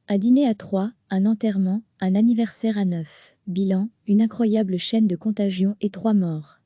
Un dîner à 3, un enterrement, un anniversaire à 9. Bilan, une incroyable chaîne de contagion et 3 morts.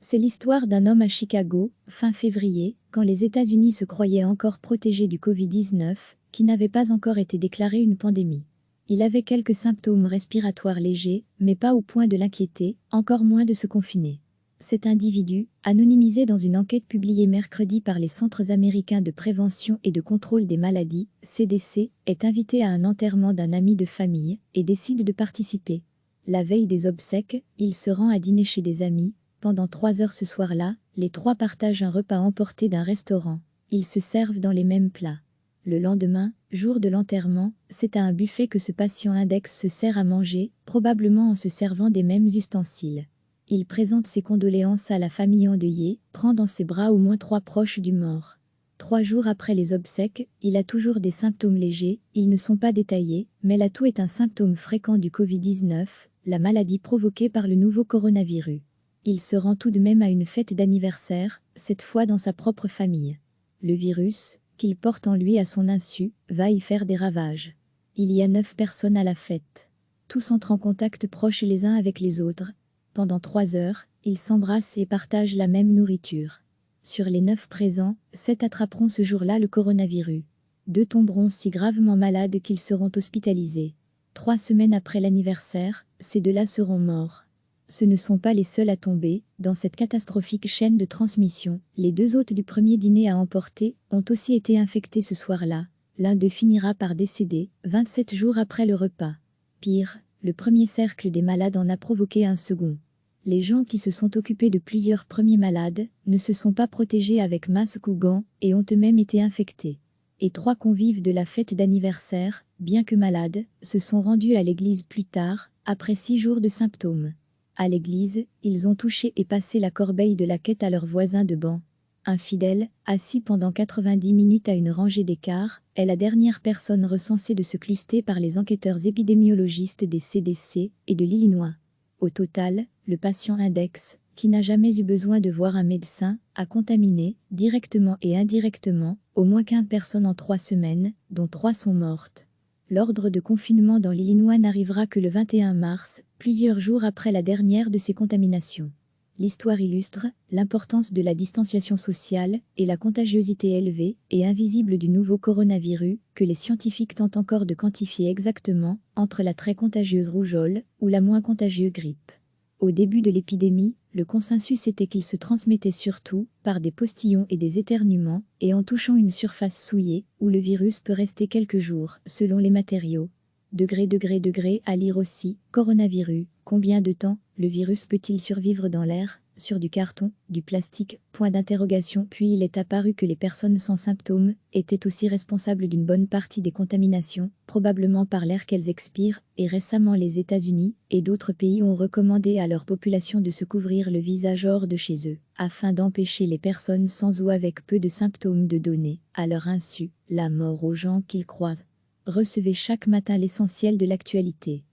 C'est l'histoire d'un homme à Chicago, fin février, quand les États-Unis se croyaient encore protégés du Covid-19, qui n'avait pas encore été déclaré une pandémie. Il avait quelques symptômes respiratoires légers, mais pas au point de l'inquiéter, encore moins de se confiner. Cet individu, anonymisé dans une enquête publiée mercredi par les Centres américains de prévention et de contrôle des maladies, CDC, est invité à un enterrement d'un ami de famille et décide de participer. La veille des obsèques, il se rend à dîner chez des amis. Pendant 3 heures ce soir-là, les 3 partagent un repas emporté d'un restaurant. Ils se servent dans les mêmes plats. Le lendemain, jour de l'enterrement, c'est à un buffet que ce patient index se sert à manger, probablement en se servant des mêmes ustensiles. Il présente ses condoléances à la famille endeuillée, prend dans ses bras au moins 3 proches du mort. 3 jours après les obsèques, il a toujours des symptômes légers, ils ne sont pas détaillés, mais la toux est un symptôme fréquent du Covid-19, la maladie provoquée par le nouveau coronavirus. Il se rend tout de même à une fête d'anniversaire, cette fois dans sa propre famille. Le virus, qu'il porte en lui à son insu, va y faire des ravages. Il y a 9 personnes à la fête. Tous entrent en contact proche les uns avec les autres. Pendant 3 heures, ils s'embrassent et partagent la même nourriture. Sur les 9 présents, 7 attraperont ce jour-là le coronavirus. 2 tomberont si gravement malades qu'ils seront hospitalisés. 3 semaines après l'anniversaire, ces 2-là seront morts. Ce ne sont pas les seuls à tomber, dans cette catastrophique chaîne de transmission. Les 2 hôtes du premier dîner à emporter ont aussi été infectés ce soir-là. L'un d'eux finira par décéder, 27 jours après le repas. Pire, le premier cercle des malades en a provoqué un second. Les gens qui se sont occupés de plusieurs premiers malades ne se sont pas protégés avec masque ou gants et ont eux-mêmes été infectés. Et 3 convives de la fête d'anniversaire, bien que malades, se sont rendus à l'église plus tard, après 6 jours de symptômes. À l'église, ils ont touché et passé la corbeille de la quête à leurs voisins de banc. Un fidèle, assis pendant 90 minutes à une rangée d'écart, est la dernière personne recensée de ce cluster par les enquêteurs épidémiologistes des CDC et de l'Illinois. Au total, le patient index, qui n'a jamais eu besoin de voir un médecin, a contaminé, directement et indirectement, au moins 15 personnes en 3 semaines, dont 3 sont mortes. L'ordre de confinement dans l'Illinois n'arrivera que le 21 mars, plusieurs jours après la dernière de ces contaminations. L'histoire illustre l'importance de la distanciation sociale et la contagiosité élevée et invisible du nouveau coronavirus que les scientifiques tentent encore de quantifier exactement entre la très contagieuse rougeole ou la moins contagieuse grippe. Au début de l'épidémie, le consensus était qu'il se transmettait surtout par des postillons et des éternuements et en touchant une surface souillée où le virus peut rester quelques jours selon les matériaux. Degré à lire aussi, coronavirus, combien de temps le virus peut-il survivre dans l'air, sur du carton, du plastique, point d'interrogation. Puis il est apparu que les personnes sans symptômes étaient aussi responsables d'une bonne partie des contaminations, probablement par l'air qu'elles expirent, et récemment les États-Unis et d'autres pays ont recommandé à leur population de se couvrir le visage hors de chez eux, afin d'empêcher les personnes sans ou avec peu de symptômes de donner, à leur insu, la mort aux gens qu'ils croisent. Recevez chaque matin l'essentiel de l'actualité.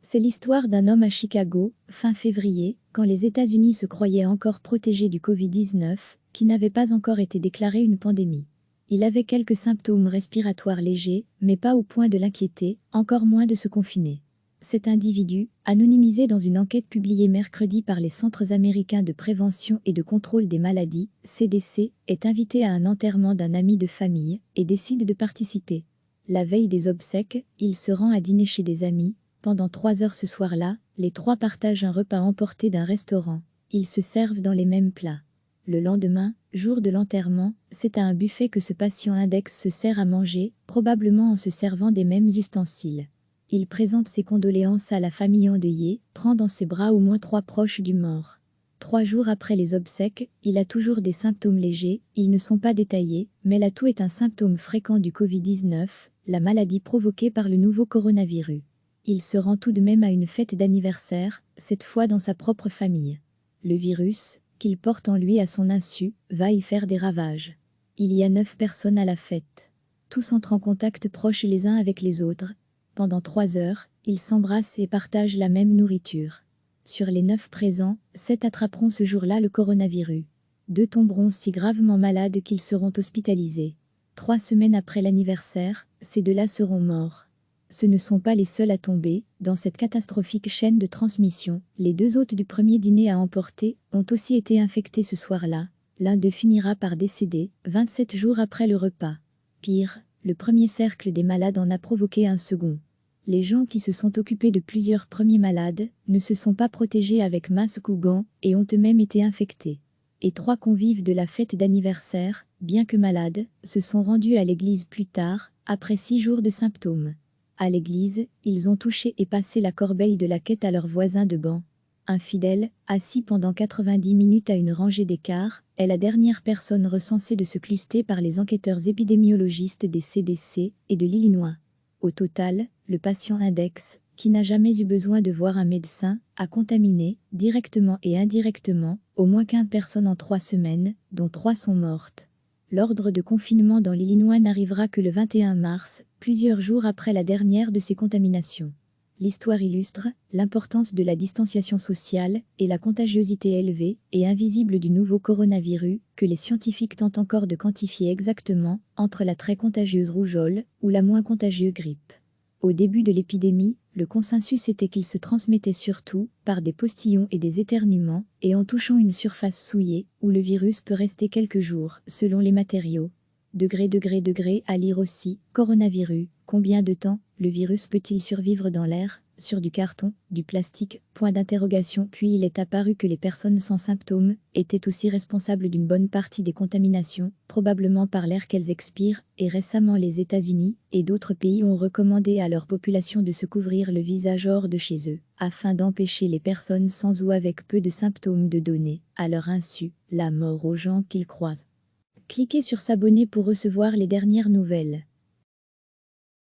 C'est l'histoire d'un homme à Chicago, fin février, quand les États-Unis se croyaient encore protégés du Covid-19, qui n'avait pas encore été déclaré une pandémie. Il avait quelques symptômes respiratoires légers, mais pas au point de l'inquiéter, encore moins de se confiner. Cet individu, anonymisé dans une enquête publiée mercredi par les Centres américains de prévention et de contrôle des maladies, CDC, est invité à un enterrement d'un ami de famille et décide de participer. La veille des obsèques, il se rend à dîner chez des amis. Pendant 3 heures ce soir-là, les 3 partagent un repas emporté d'un restaurant. Ils se servent dans les mêmes plats. Le lendemain, jour de l'enterrement, c'est à un buffet que ce patient index se sert à manger, probablement en se servant des mêmes ustensiles. Il présente ses condoléances à la famille endeuillée, prend dans ses bras au moins 3 proches du mort. 3 jours après les obsèques, il a toujours des symptômes légers, ils ne sont pas détaillés, mais la toux est un symptôme fréquent du Covid-19, la maladie provoquée par le nouveau coronavirus. Il se rend tout de même à une fête d'anniversaire, cette fois dans sa propre famille. Le virus, qu'il porte en lui à son insu, va y faire des ravages. Il y a 9 personnes à la fête. Tous entrent en contact proche les uns avec les autres. Pendant 3 heures, ils s'embrassent et partagent la même nourriture. Sur les 9 présents, 7 attraperont ce jour-là le coronavirus. 2 tomberont si gravement malades qu'ils seront hospitalisés. 3 semaines après l'anniversaire, Ces deux-là seront morts. Ce ne sont pas les seuls à tomber. Dans cette catastrophique chaîne de transmission, les 2 hôtes du premier dîner à emporter ont aussi été infectés ce soir-là. L'un d'eux finira par décéder, 27 jours après le repas. Pire, le premier cercle des malades en a provoqué un second. Les gens qui se sont occupés de plusieurs premiers malades ne se sont pas protégés avec masque ou gants et ont eux-mêmes été infectés. Et 3 convives de la fête d'anniversaire, bien que malades, se sont rendus à l'église plus tard, après 6 jours de symptômes. À l'église, ils ont touché et passé la corbeille de la quête à leurs voisins de banc. Un fidèle, assis pendant 90 minutes à une rangée d'écart, est la dernière personne recensée de ce cluster par les enquêteurs épidémiologistes des CDC et de l'Illinois. Au total, le patient index, qui n'a jamais eu besoin de voir un médecin, a contaminé, directement et indirectement, au moins 15 personnes en 3 semaines, dont 3 sont mortes. L'ordre de confinement dans l'Illinois n'arrivera que le 21 mars, plusieurs jours après la dernière de ces contaminations. L'histoire illustre l'importance de la distanciation sociale et la contagiosité élevée et invisible du nouveau coronavirus, que les scientifiques tentent encore de quantifier exactement, entre la très contagieuse rougeole ou la moins contagieuse grippe. Au début de l'épidémie, le consensus était qu'il se transmettait surtout par des postillons et des éternuements, et en touchant une surface souillée, où le virus peut rester quelques jours, selon les matériaux. Degré à lire aussi, coronavirus, combien de temps le virus peut-il survivre dans l'air, sur du carton, du plastique, point d'interrogation. Puis il est apparu que les personnes sans symptômes étaient aussi responsables d'une bonne partie des contaminations, probablement par l'air qu'elles expirent, et récemment les États-Unis et d'autres pays ont recommandé à leur population de se couvrir le visage hors de chez eux, afin d'empêcher les personnes sans ou avec peu de symptômes de donner, à leur insu, la mort aux gens qu'ils croisent. Cliquez sur s'abonner pour recevoir les dernières nouvelles.